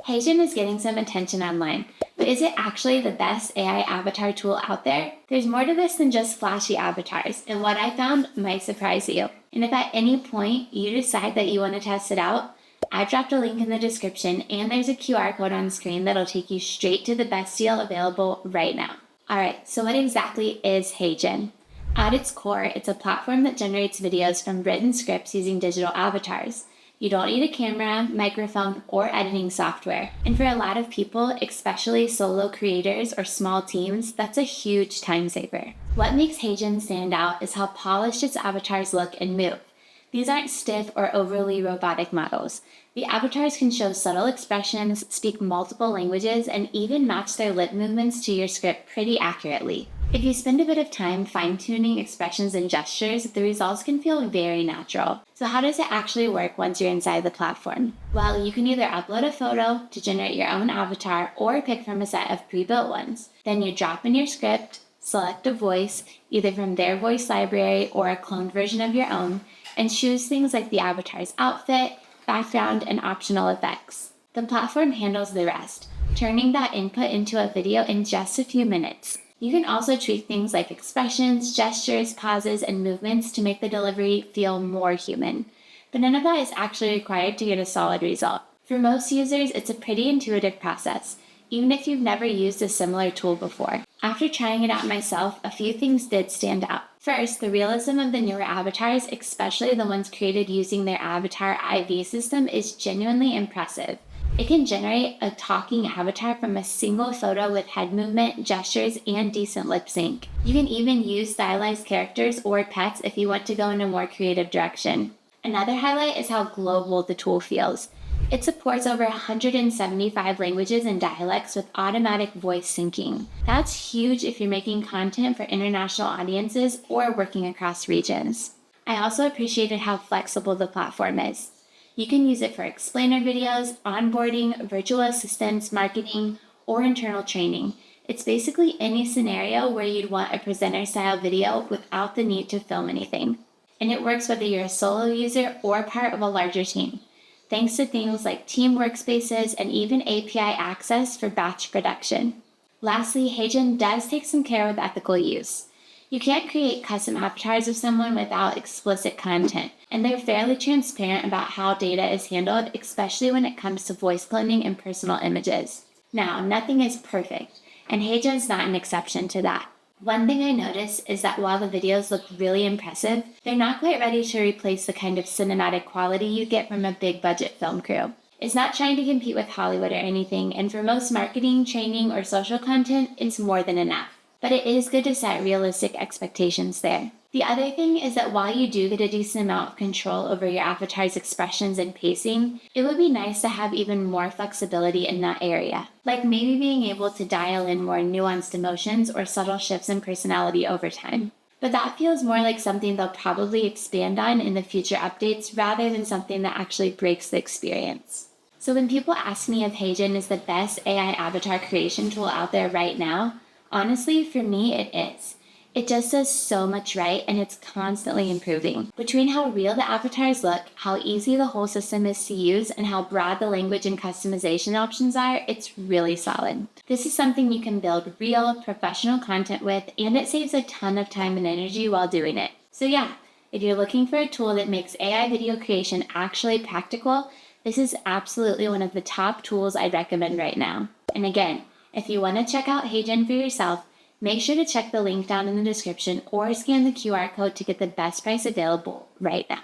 HeyGen is getting some attention online, but is it actually the best AI avatar tool out there? There's more to this than just flashy avatars, and what I found might surprise you. And if at any point you decide that you want to test it out, I've dropped a link in the description, and there's a QR code on screen that'll take you straight to the best deal available right now. Alright, so what exactly is HeyGen? At its core, it's a platform that generates videos from written scripts using digital avatars. You don't need a camera, microphone, or editing software. And for a lot of people, especially solo creators or small teams, that's a huge time saver. What makes HeyGen stand out is how polished its avatars look and move. These aren't stiff or overly robotic models. The avatars can show subtle expressions, speak multiple languages, and even match their lip movements to your script pretty accurately. If you spend a bit of time fine-tuning expressions and gestures, the results can feel very natural. So how does it actually work once you're inside the platform? Well, you can either upload a photo to generate your own avatar or pick from a set of pre-built ones. Then you drop in your script, select a voice, either from their voice library or a cloned version of your own, and choose things like the avatar's outfit, background, and optional effects. The platform handles the rest, turning that input into a video in just a few minutes. You can also tweak things like expressions, gestures, pauses, and movements to make the delivery feel more human. But none of that is actually required to get a solid result. For most users, it's a pretty intuitive process, even if you've never used a similar tool before. After trying it out myself, a few things did stand out. First, the realism of the newer avatars, especially the ones created using their avatar IV system, is genuinely impressive. It can generate a talking avatar from a single photo with head movement, gestures, and decent lip sync. You can even use stylized characters or pets if you want to go in a more creative direction. Another highlight is how global the tool feels. It supports over 175 languages and dialects with automatic voice syncing. That's huge if you're making content for international audiences or working across regions. I also appreciated how flexible the platform is. You can use it for explainer videos, onboarding, virtual assistants, marketing, or internal training. It's basically any scenario where you'd want a presenter-style video without the need to film anything. And it works whether you're a solo user or part of a larger team, thanks to things like team workspaces and even API access for batch production. Lastly, HeyGen does take some care with ethical use. You can't create custom avatars of someone without explicit content, and they're fairly transparent about how data is handled, especially when it comes to voice cloning and personal images. Now, nothing is perfect, and HeyGen's not an exception to that. One thing I noticed is that while the videos look really impressive, they're not quite ready to replace the kind of cinematic quality you get from a big budget film crew. It's not trying to compete with Hollywood or anything, and for most marketing, training, or social content, it's more than enough. But it is good to set realistic expectations there. The other thing is that while you do get a decent amount of control over your avatar's expressions and pacing, it would be nice to have even more flexibility in that area. Like maybe being able to dial in more nuanced emotions or subtle shifts in personality over time. But that feels more like something they'll probably expand on in the future updates rather than something that actually breaks the experience. So when people ask me if HeyGen is the best AI avatar creation tool out there right now, honestly, for me, it is. It just does so much right, and it's constantly improving. Between how real the avatars look, how easy the whole system is to use, and how broad the language and customization options are, it's really solid. This is something you can build real, professional content with, and it saves a ton of time and energy while doing it. So yeah, if you're looking for a tool that makes AI video creation actually practical, this is absolutely one of the top tools I'd recommend right now. And again, if you want to check out HeyGen for yourself, make sure to check the link down in the description or scan the QR code to get the best price available right now.